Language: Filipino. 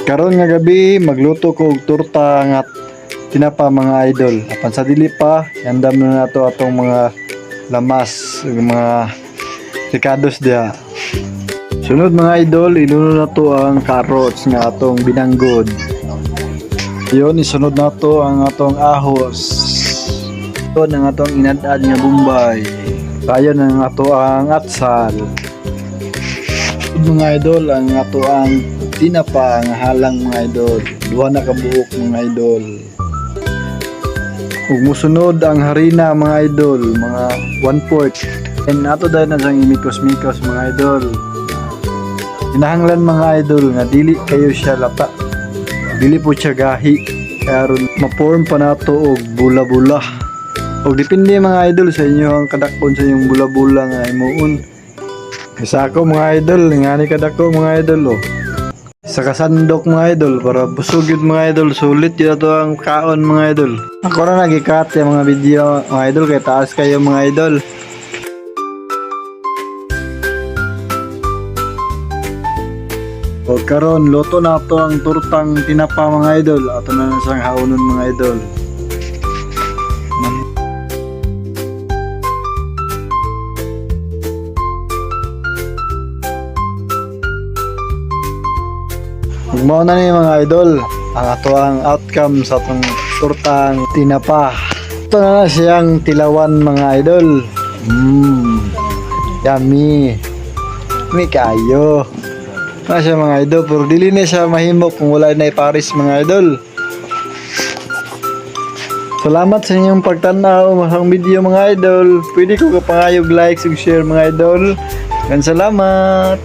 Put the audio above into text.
Karon nga gabi magluto ko og torta nga tinapa mga idol. Apan sa dili pa, andam na nato atong mga lamas, mga ricados diha. Sunod mga idol, iluno na to ang carrots nga atong binanggod. Yun, isunod na to ang atong ahos. Ito ang atong inadad nga bumbay. Tayo na ato ang atsal. Mga idol, ang ato ang tinapa nga halang mga idol. Duha na kabuok mga idol. Ug musunod ang harina mga idol, mga 1/4. And ato dahil na siyang imikos-mikos mga idol. Hinahanglan mga idol nga dili kayo siya lata. Dili po siya gahi. Karon ma-form pa nato og bula-bula. Og depende mga idol sa inyo ang kadakon sa inyong bula-bula nga imuon. Isa ako mga idol, ngani kadako mga idol oh. Sa kasandok mga idol para busog yun mga idol, sulit yun ito ang kaon mga idol. Ako na nag-cut yung mga video mga idol kaya taas kayo mga idol. O karon luto na ito ang tortang tinapa mga idol. Ato na nasang haunon mga idol. Mao na ni mga idol ang ato ang outcome sa atong tortang tinapa. Ito na siyang tilawan mga idol. Yummy. May kayo. Na siya mga idol, pero dili na siya mahimok kung wala na iparis mga idol. Salamat sa inyong pagtanaw sa video mga idol. Pwede ko kapangayog like ug share mga idol. Salamat.